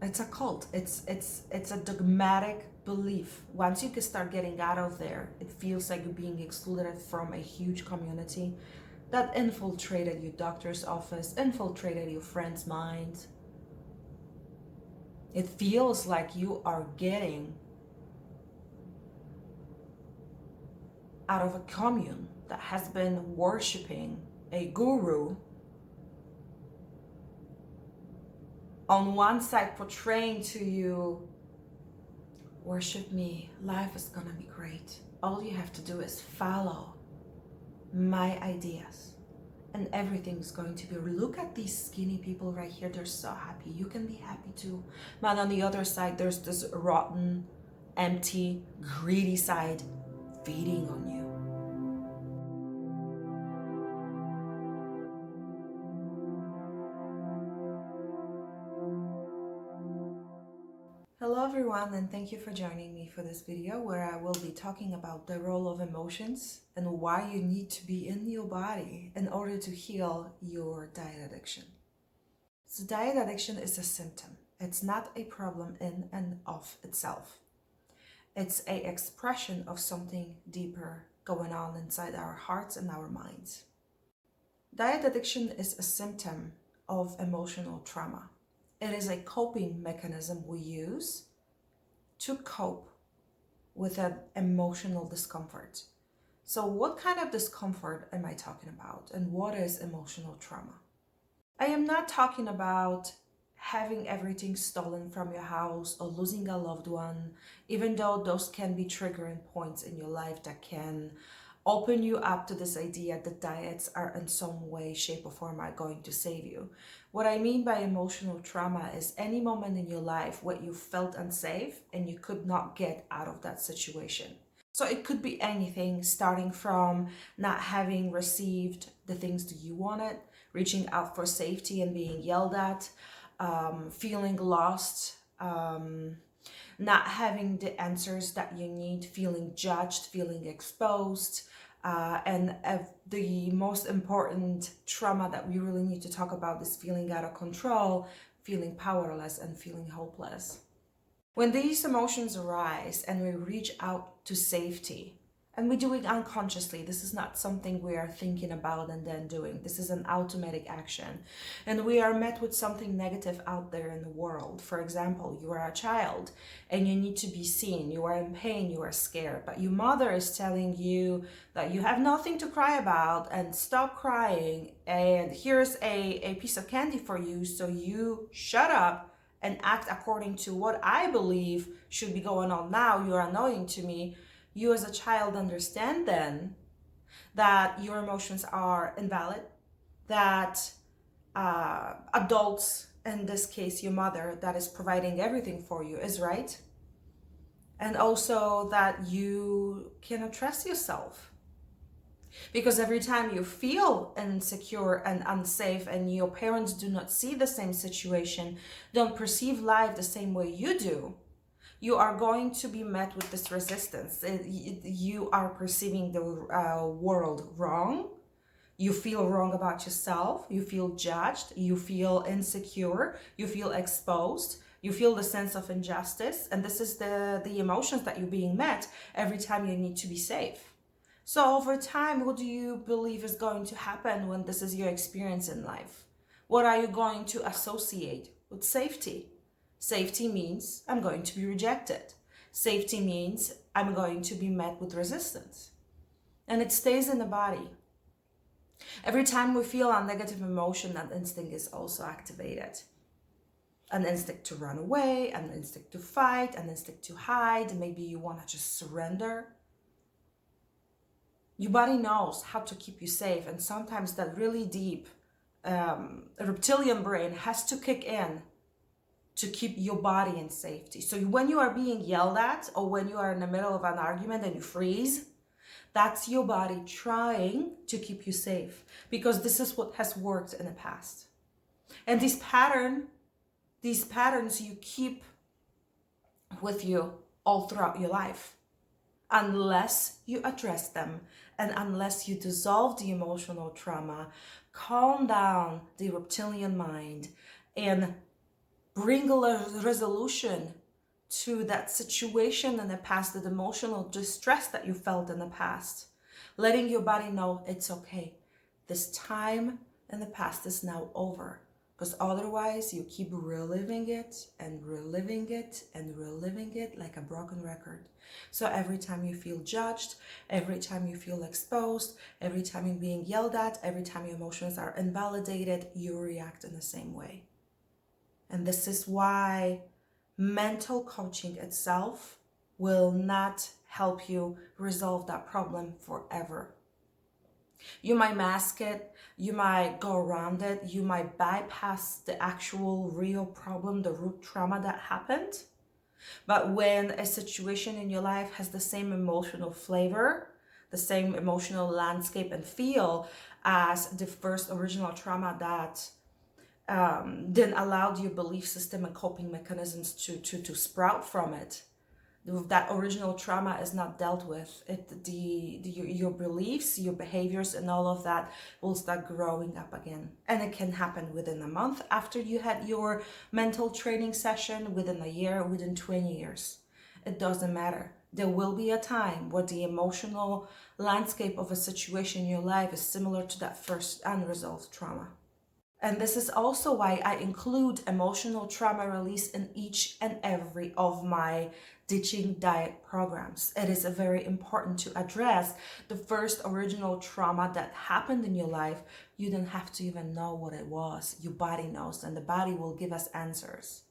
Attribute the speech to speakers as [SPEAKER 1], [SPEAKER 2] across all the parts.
[SPEAKER 1] It's a cult. It's a dogmatic belief. Once you can start getting out of there, it feels like you're being excluded from a huge community that infiltrated your doctor's office, infiltrated your friend's mind. It feels like you are getting out of a commune that has been worshiping a guru, on one side portraying to you, worship me, life is gonna be great. All you have to do is follow my ideas and everything's going to be, look at these skinny people right here, they're so happy, you can be happy too. Man, on the other side, there's this rotten, empty, greedy side feeding on you. Hello everyone, and thank you for joining me for this video where I will be talking about the role of emotions and why you need to be in your body in order to heal your diet addiction. So diet addiction is a symptom. It's not a problem in and of itself. It's an expression of something deeper going on inside our hearts and our minds. Diet addiction is a symptom of emotional trauma. It is a coping mechanism we use to cope with an emotional discomfort. So what kind of discomfort am I talking about, and what is emotional trauma? I am not talking about having everything stolen from your house or losing a loved one, even though those can be triggering points in your life that can open you up to this idea that diets are in some way, shape, or form are going to save you. What I mean by emotional trauma is any moment in your life where you felt unsafe and you could not get out of that situation. So it could be anything, starting from not having received the things that you wanted, reaching out for safety and being yelled at, feeling lost, not having the answers that you need, feeling judged, feeling exposed, and the most important trauma that we really need to talk about is feeling out of control, feeling powerless, and feeling hopeless. When these emotions arise and we reach out to safety, and we do it unconsciously, this is not something we are thinking about and then doing. This is an automatic action. And we are met with something negative out there in the world. For example, you are a child and you need to be seen. You are in pain, you are scared, but your mother is telling you that you have nothing to cry about and stop crying. And here's a piece of candy for you, so you shut up and act according to what I believe should be going on now. You are annoying to me. You as a child understand then that your emotions are invalid, that adults, in this case your mother that is providing everything for you, is right, and also that you cannot trust yourself. Because every time you feel insecure and unsafe and your parents do not see the same situation, don't perceive life the same way you do, you are going to be met with this resistance. You are perceiving the world wrong. You feel wrong about yourself. You feel judged. You feel insecure. You feel exposed. You feel the sense of injustice. And this is the emotions that you're being met every time you need to be safe. So over time, what do you believe is going to happen when this is your experience in life? What are you going to associate with safety? Safety means I'm going to be rejected. Safety means I'm going to be met with resistance. And it stays in the body. Every time we feel a negative emotion, that instinct is also activated. An instinct to run away, an instinct to fight, an instinct to hide. Maybe you want to just surrender. Your body knows how to keep you safe. And sometimes that really deep reptilian brain has to kick in to keep your body in safety. So when you are being yelled at, or when you are in the middle of an argument and you freeze, that's your body trying to keep you safe, because this is what has worked in the past. And these patterns you keep with you all throughout your life, unless you address them and unless you dissolve the emotional trauma, calm down the reptilian mind, and bring a resolution to that situation in the past, that emotional distress that you felt in the past. Letting your body know it's okay. This time in the past is now over. Because otherwise you keep reliving it and reliving it and reliving it like a broken record. So every time you feel judged, every time you feel exposed, every time you're being yelled at, every time your emotions are invalidated, you react in the same way. And this is why mental coaching itself will not help you resolve that problem forever. You might mask it, you might go around it, you might bypass the actual real problem, the root trauma that happened. But when a situation in your life has the same emotional flavor, the same emotional landscape and feel as the first original trauma that then allowed your belief system and coping mechanisms to sprout from it, that original trauma is not dealt with, your beliefs, your behaviors, and all of that will start growing up again. And it can happen within a month after you had your mental training session, within a year, within 20 years. It doesn't matter. There will be a time where the emotional landscape of a situation in your life is similar to that first unresolved trauma. And this is also why I include emotional trauma release in each and every of my ditching diet programs. It is very important to address the first original trauma that happened in your life. You don't have to even know what it was. Your body knows, and the body will give us answers.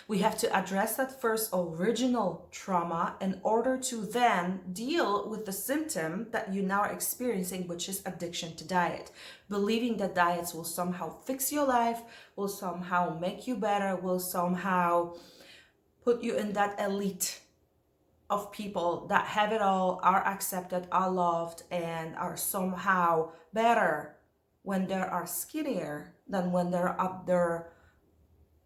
[SPEAKER 1] We have to address that first original trauma in order to then deal with the symptom that you now are experiencing, which is addiction to diet. Believing that diets will somehow fix your life, will somehow make you better, will somehow put you in that elite of people that have it all, are accepted, are loved, and are somehow better when they are skinnier than when they're up their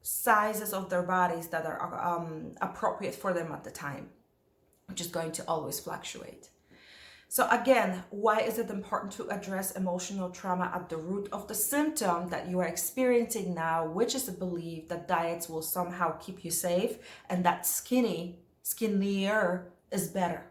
[SPEAKER 1] sizes of their bodies that are appropriate for them at the time, which is going to always fluctuate. So again, why is it important to address emotional trauma at the root of the symptom that you are experiencing now, which is the belief that diets will somehow keep you safe and that skinnier is better?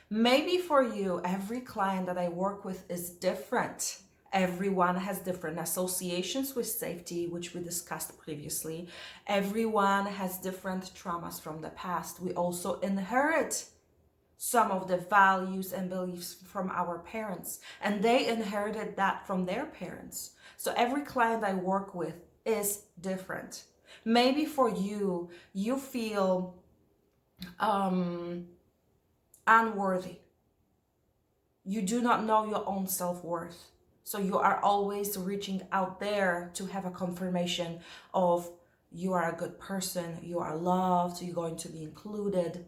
[SPEAKER 1] Maybe for you, every client that I work with is different. Everyone has different associations with safety, which we discussed previously. Everyone has different traumas from the past. We also inherit some of the values and beliefs from our parents, and they inherited that from their parents. So every client I work with is different. Maybe for you, you feel unworthy. You do not know your own self-worth. So you are always reaching out there to have a confirmation of you are a good person, you are loved, you're going to be included.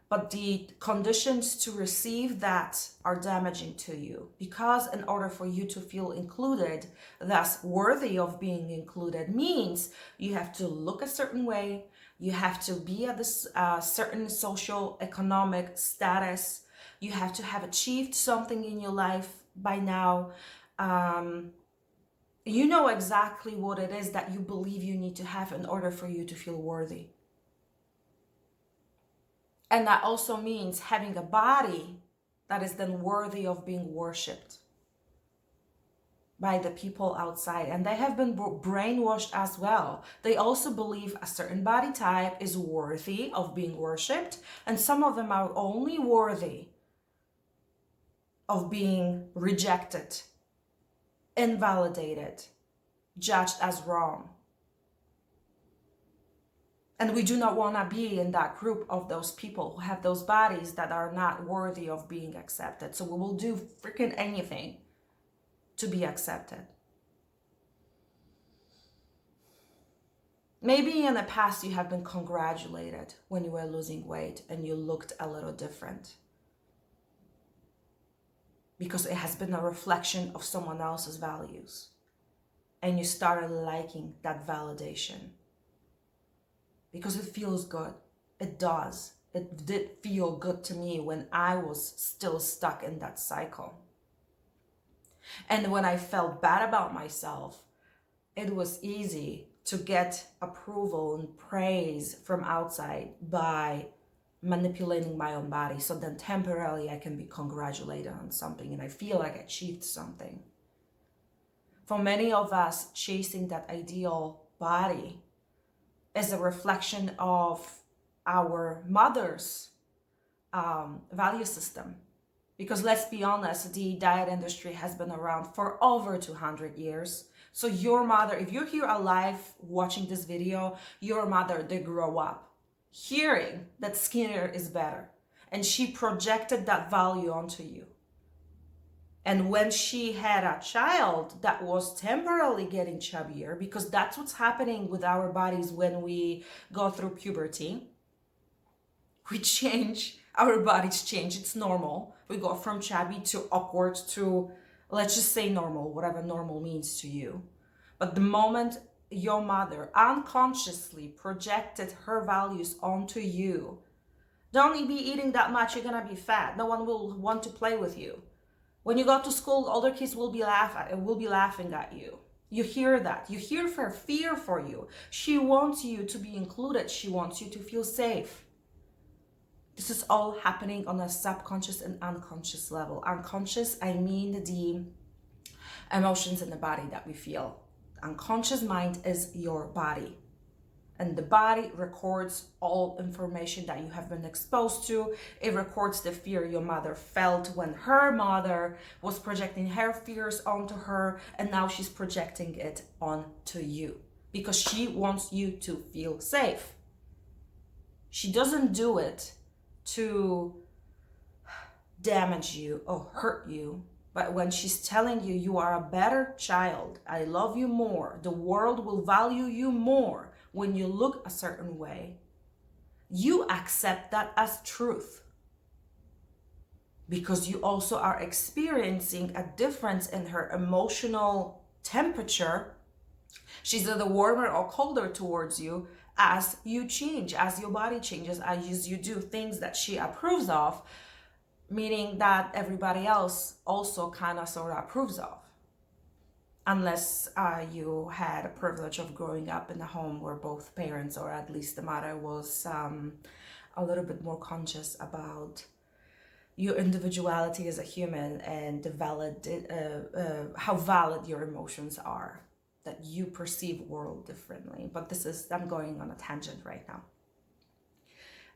[SPEAKER 1] But the conditions to receive that are damaging to you, because in order for you to feel included, thus worthy of being included, means you have to look a certain way, you have to be at this certain social economic status, you have to have achieved something in your life by now. You know exactly what it is that you believe you need to have in order for you to feel worthy. And that also means having a body that is then worthy of being worshipped by the people outside. And they have been brainwashed as well. They also believe a certain body type is worthy of being worshipped, and some of them are only worthy of being rejected, invalidated, judged as wrong. And we do not want to be in that group of those people who have those bodies that are not worthy of being accepted. So we will do freaking anything to be accepted. Maybe in the past you have been congratulated when you were losing weight and you looked a little different, because it has been a reflection of someone else's values, and you started liking that validation because it feels good. It does. It did feel good to me when I was still stuck in that cycle. And when I felt bad about myself, it was easy to get approval and praise from outside by manipulating my own body. So then temporarily I can be congratulated on something and I feel like I achieved something. For many of us, chasing that ideal body is a reflection of our mother's value system. Because let's be honest, the diet industry has been around for over 200 years. So your mother, if you're here alive watching this video, your mother did grow up hearing that skinnier is better. And she projected that value onto you. And when she had a child that was temporarily getting chubbier, because that's what's happening with our bodies when we go through puberty, we change, our bodies change, it's normal. We go from chubby to upwards to, let's just say normal, whatever normal means to you. But the moment your mother unconsciously projected her values onto you, don't be eating that much, you're gonna be fat. No one will want to play with you. When you go to school, older kids will be laughing at you. You hear that. You hear her fear for you. She wants you to be included. She wants you to feel safe. This is all happening on a subconscious and unconscious level. Unconscious, I mean the emotions in the body that we feel. Unconscious mind is your body. And the body records all information that you have been exposed to. It records the fear your mother felt when her mother was projecting her fears onto her, and now she's projecting it onto you because she wants you to feel safe. She doesn't do it to damage you or hurt you, but when she's telling you, you are a better child, I love you more, the world will value you more when you look a certain way, you accept that as truth because you also are experiencing a difference in her emotional temperature. She's either warmer or colder towards you as you change, as your body changes, as you do things that she approves of, meaning that everybody else also kind of sort of approves of. Unless you had a privilege of growing up in a home where both parents, or at least the mother, was a little bit more conscious about your individuality as a human and the how valid your emotions are, that you perceive world differently. But I'm going on a tangent right now.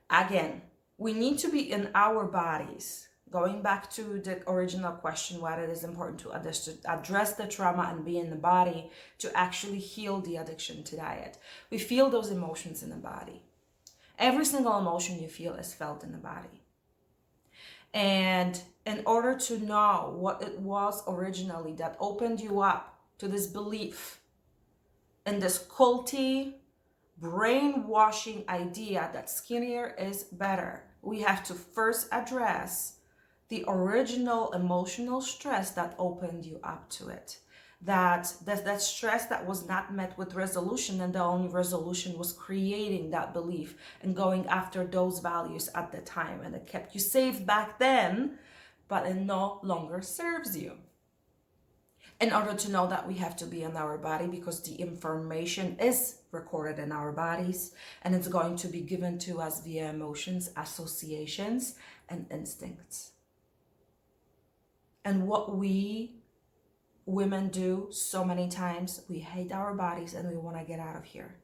[SPEAKER 1] Again, we need to be in our bodies. Going back to the original question, why it is important to address the trauma and be in the body to actually heal the addiction to diet. We feel those emotions in the body. Every single emotion you feel is felt in the body. And in order to know what it was originally that opened you up to this belief in this culty, brainwashing idea that skinnier is better, we have to first address the original emotional stress that opened you up to it. That stress that was not met with resolution, and the only resolution was creating that belief and going after those values at the time. And it kept you safe back then, but it no longer serves you. In order to know that, we have to be in our body because the information is recorded in our bodies and it's going to be given to us via emotions, associations, and instincts. And what we women do so many times, we hate our bodies and we want to get out of here.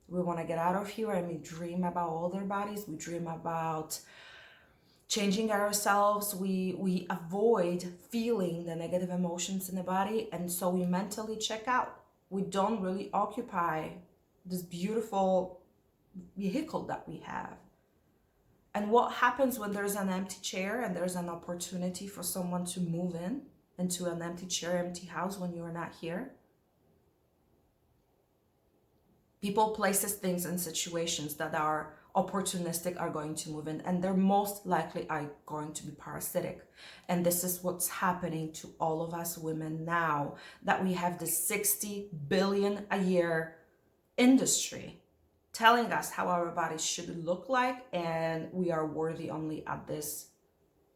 [SPEAKER 1] We want to get out of here and we dream about older bodies. We dream about changing ourselves. We avoid feeling the negative emotions in the body, and so we mentally check out. We don't really occupy this beautiful vehicle that we have. And what happens when there's an empty chair and there's an opportunity for someone to move into an empty chair, empty house when you're not here? People, places, things, and situations that are opportunistic are going to move in, and they're most likely are going to be parasitic. And this is what's happening to all of us women now that we have this 60 billion a year industry telling us how our bodies should look like, and we are worthy only at this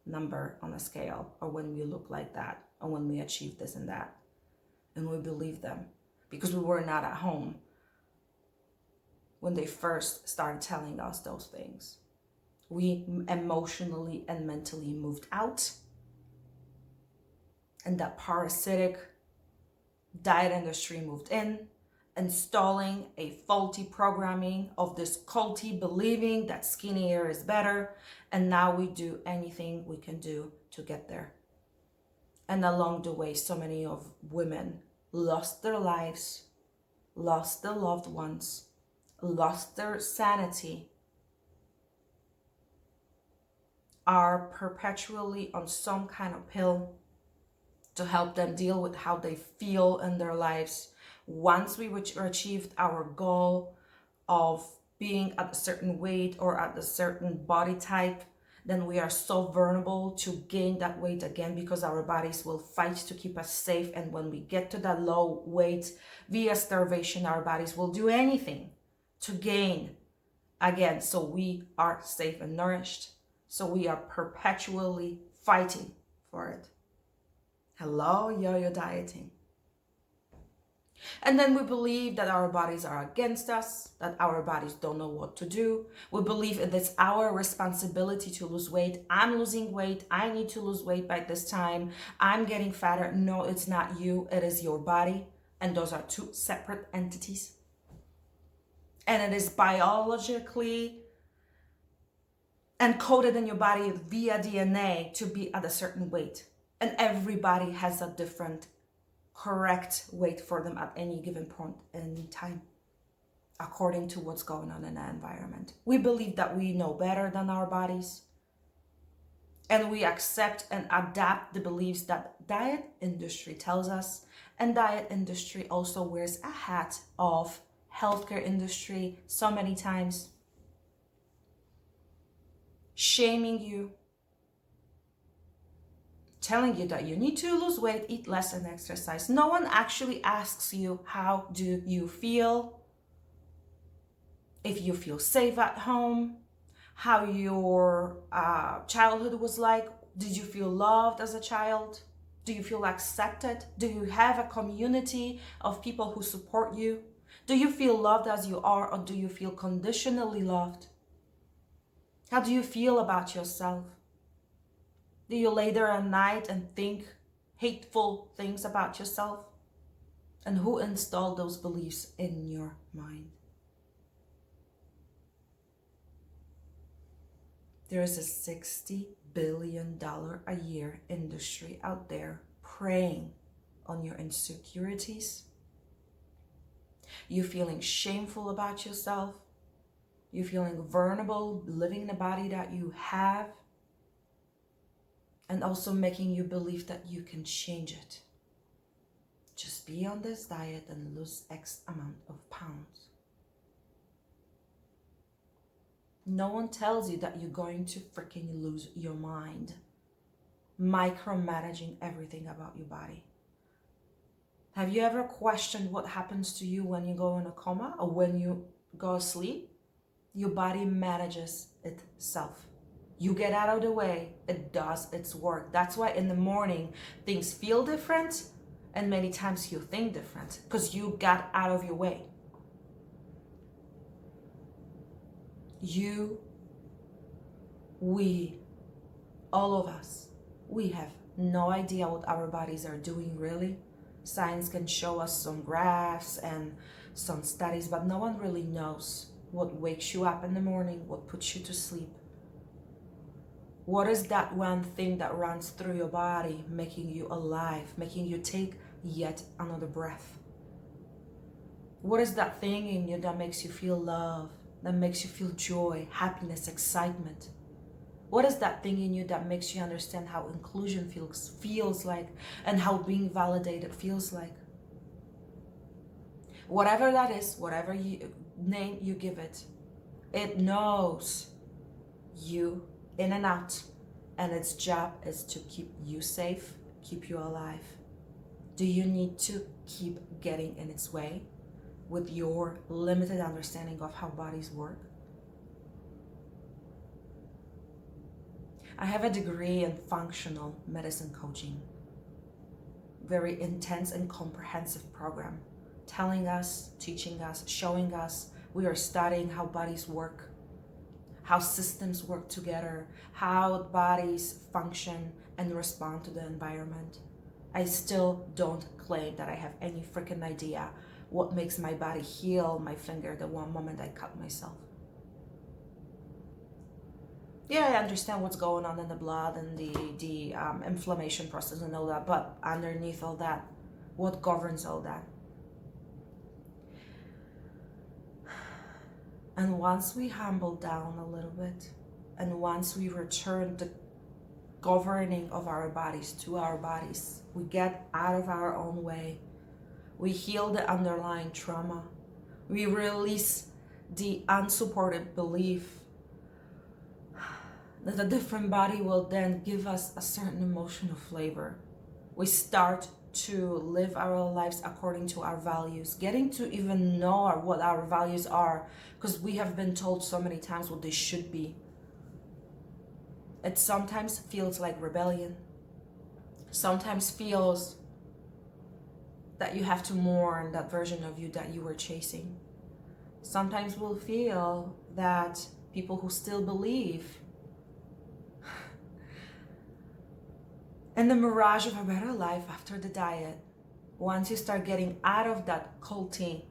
[SPEAKER 1] number on a scale, or when we look like that, or when we achieve this and that. And we believe them because we were not at home when they first started telling us those things. We emotionally and mentally moved out, and that parasitic diet industry moved in, installing a faulty programming of this culty believing that skinnier is better, and now we do anything we can do to get there. And along the way, so many of women lost their lives, lost their loved ones, lost their sanity, are perpetually on some kind of pill to help them deal with how they feel in their lives. Once we achieved our goal of being at a certain weight or at a certain body type, then we are so vulnerable to gain that weight again, because our bodies will fight to keep us safe. And when we get to that low weight via starvation, our bodies will do anything to gain again, so we are safe and nourished. So we are perpetually fighting for it. Hello, yo-yo dieting. And then we believe that our bodies are against us, that our bodies don't know what to do. We believe it is our responsibility to lose weight. I'm losing weight. I need to lose weight by this time. I'm getting fatter. No, it's not you. It is your body. And those are two separate entities. And it is biologically encoded in your body via DNA to be at a certain weight. And everybody has a different correct weight for them at any given point in time, according to what's going on in the environment. We believe that we know better than our bodies, and we accept and adapt the beliefs that diet industry tells us. And diet industry also wears a hat of healthcare industry so many times, shaming you, telling you that you need to lose weight, eat less, and exercise. No one actually asks you, how do you feel? If you feel safe at home, how your childhood was like. Did you feel loved as a child? Do you feel accepted? Do you have a community of people who support you? Do you feel loved as you are, or do you feel conditionally loved? How do you feel about yourself? Do you lay there at night and think hateful things about yourself? And who installed those beliefs in your mind? There is a $60 billion a year industry out there preying on your insecurities. You feeling shameful about yourself. You feeling vulnerable, living in the body that you have. And also making you believe that you can change it. Just be on this diet and lose X amount of pounds. No one tells you that you're going to freaking lose your mind, micromanaging everything about your body. Have you ever questioned what happens to you when you go in a coma or when you go asleep? Your body manages itself. You get out of the way, it does its work. That's why in the morning things feel different, and many times you think different, because you got out of your way. You, we, all of us, we have no idea what our bodies are doing really. Science can show us some graphs and some studies, but no one really knows what wakes you up in the morning, what puts you to sleep. What is that one thing that runs through your body, making you alive, making you take yet another breath? What is that thing in you that makes you feel love, that makes you feel joy, happiness, excitement? What is that thing in you that makes you understand how inclusion feels like, and how being validated feels like? Whatever that is, whatever name you give it, it knows you in and out, and its job is to keep you safe, keep you alive. Do you need to keep getting in its way with your limited understanding of how bodies work? I have a degree in functional medicine coaching, very intense and comprehensive program. telling us, teaching us, showing us. We are studying how bodies work, how systems work together, how bodies function and respond to the environment. I still don't claim that I have any freaking idea what makes my body heal my finger the one moment I cut myself. Yeah, I understand what's going on in the blood and the inflammation process and all that, but underneath all that, what governs all that? And once we humble down a little bit, and once we return the governing of our bodies to our bodies, we get out of our own way, we heal the underlying trauma, we release the unsupported belief that a different body will then give us a certain emotional flavor. We start to live our lives according to our values, getting to even know what our values are, because we have been told so many times what they should be. It sometimes feels like rebellion. Sometimes feels that you have to mourn that version of you that you were chasing. Sometimes we'll feel that people who still believe in the mirage of a better life after the diet, once you start getting out of that culty,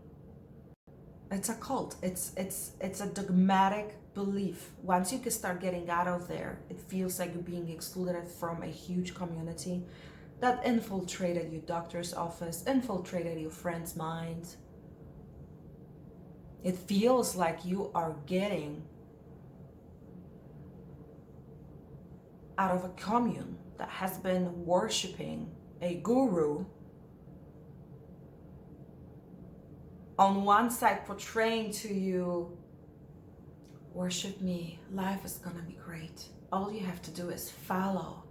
[SPEAKER 1] it's a cult, it's a dogmatic belief. Once you can start getting out of there, it feels like you're being excluded from a huge community that infiltrated your doctor's office, infiltrated your friends' minds. It feels like you are getting out of a commune that has been worshiping a guru, on one side portraying to you, worship me, life is gonna be great. All you have to do is follow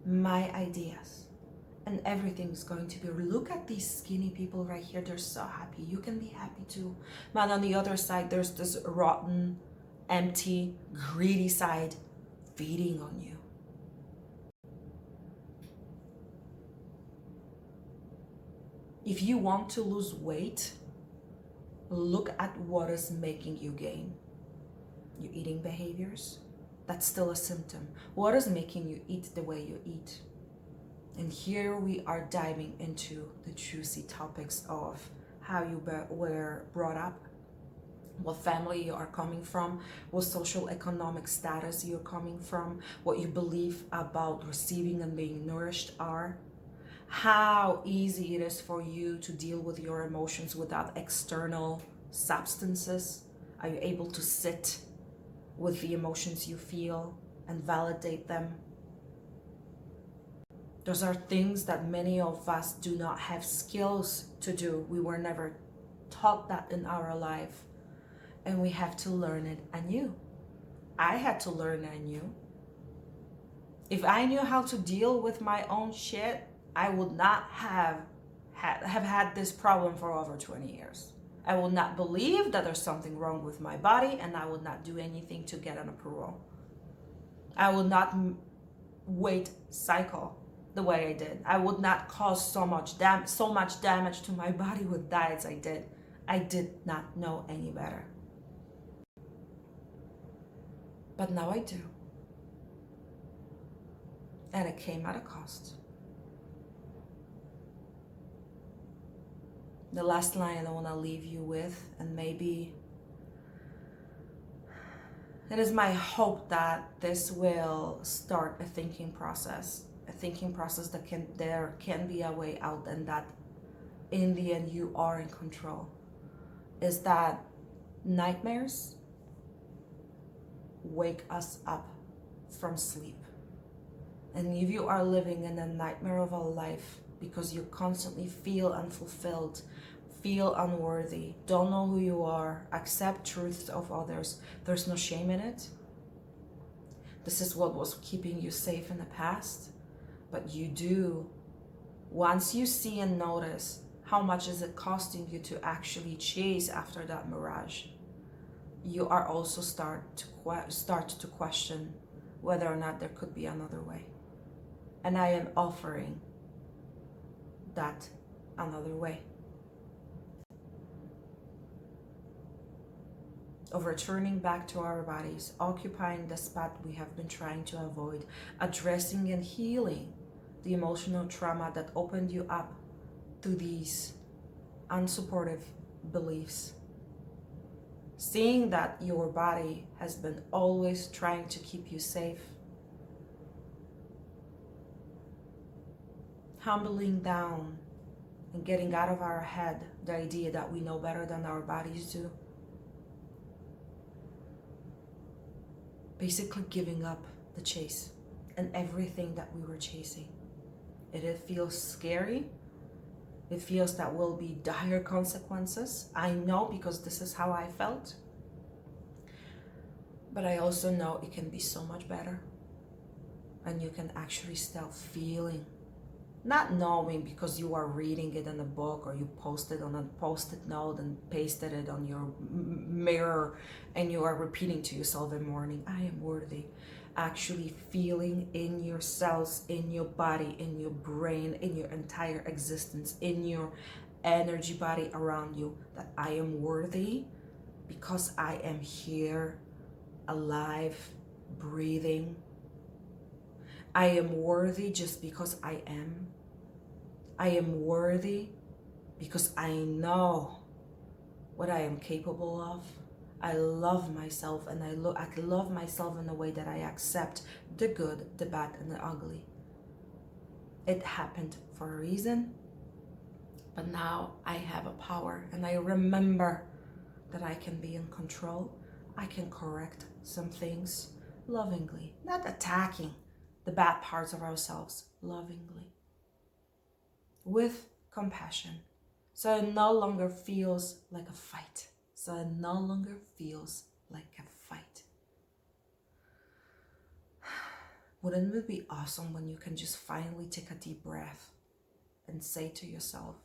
[SPEAKER 1] my ideas and everything is going to be, look at these skinny people right here, they're so happy, you can be happy too. But on the other side, there's this rotten, empty, greedy side feeding on you. If you want to lose weight, look at what is making you gain. Your eating behaviors, that's still a symptom. What is making you eat the way you eat? And here we are diving into the juicy topics of how you were brought up, what family you are coming from, what social economic status you're coming from, what you believe about receiving and being nourished are, how easy it is for you to deal with your emotions without external substances. Are you able to sit with the emotions you feel and validate them? Those are things that many of us do not have skills to do. We were never taught that in our life, and we have to learn it anew. I had to learn anew. If I knew how to deal with my own shit, I would not have had this problem for over 20 years. I will not believe that there's something wrong with my body, and I would not do anything to get an approval. I would not weight cycle the way I did. I would not cause so much damage to my body with diets I did. I did not know any better. But now I do. And it came at a cost. The last line I want to leave you with, and maybe it is my hope that this will start a thinking process that there can be a way out, and that in the end you are in control, is that nightmares wake us up from sleep. And if you are living in a nightmare of a life because you constantly feel unfulfilled, feel unworthy, don't know who you are, accept truths of others, there's no shame in it. This is what was keeping you safe in the past. But you do, once you see and notice how much is it costing you to actually chase after that mirage, you are also start to question whether or not there could be another way. And I am offering that another way. of returning back to our bodies, occupying the spot we have been trying to avoid, addressing and healing the emotional trauma that opened you up to these unsupportive beliefs. Seeing that your body has been always trying to keep you safe. Humbling down and getting out of our head the idea that we know better than our bodies do. Basically giving up the chase and everything that we were chasing. It feels scary. It feels that will be dire consequences. I know, because this is how I felt. But I also know it can be so much better. And you can actually start feeling, not knowing because you are reading it in a book or you post it on a post-it note and pasted it on your mirror and you are repeating to yourself in the morning, I am worthy. Actually feeling in your cells, in your body, in your brain, in your entire existence, in your energy body around you, that I am worthy because I am here, alive, breathing. I am worthy just because I am. I am worthy because I know what I am capable of. I love myself, and I love myself in a way that I accept the good, the bad, and the ugly. It happened for a reason, but now I have a power, and I remember that I can be in control. I can correct some things lovingly, not attacking the bad parts of ourselves, lovingly, with compassion. So it no longer feels like a fight. So it no longer feels like a fight. Wouldn't it be awesome when you can just finally take a deep breath and say to yourself,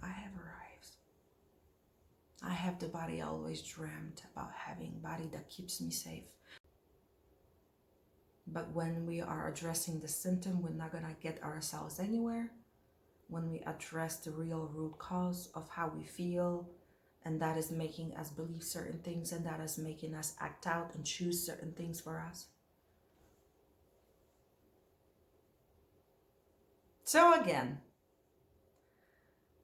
[SPEAKER 1] I have arrived. I have the body I always dreamt about having, body that keeps me safe. But when we are addressing the symptom, we're not gonna get ourselves anywhere. When we address the real root cause of how we feel, and that is making us believe certain things, and that is making us act out and choose certain things for us. So again,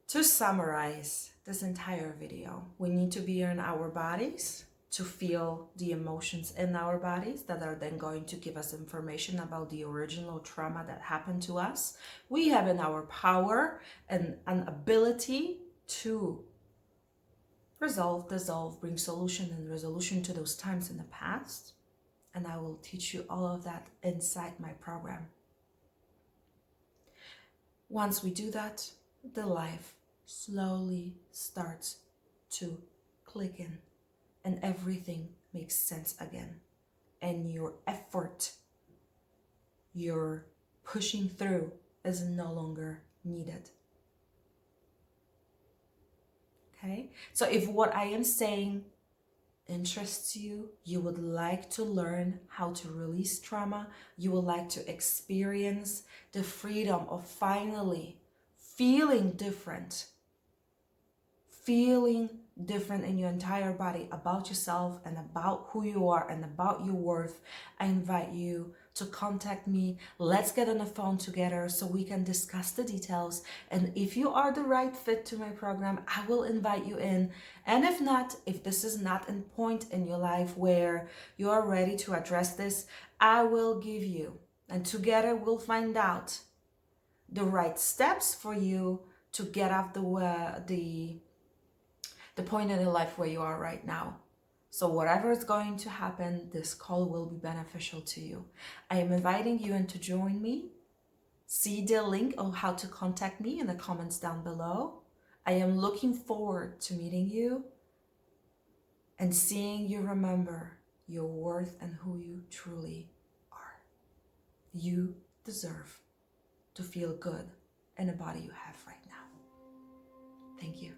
[SPEAKER 1] to summarize this entire video, we need to be in our bodies to feel the emotions in our bodies that are then going to give us information about the original trauma that happened to us. We have in our power and an ability to resolve, dissolve, bring solution and resolution to those times in the past. And I will teach you all of that inside my program. Once we do that, the life slowly starts to click in and everything makes sense again. And your effort, your pushing through is no longer needed. Okay, so if what I am saying interests you, you would like to learn how to release trauma, you would like to experience the freedom of finally feeling different in your entire body about yourself and about who you are and about your worth, I invite you to contact me. Let's get on the phone together so we can discuss the details. And if you are the right fit to my program, I will invite you in. And if not, if this is not a point in your life where you are ready to address this, I will give you, and together we'll find out the right steps for you to get off the point in your life where you are right now. So whatever is going to happen, this call will be beneficial to you. I am inviting you in to join me. See the link on how to contact me in the comments down below. I am looking forward to meeting you and seeing you remember your worth and who you truly are. You deserve to feel good in the body you have right now. Thank you.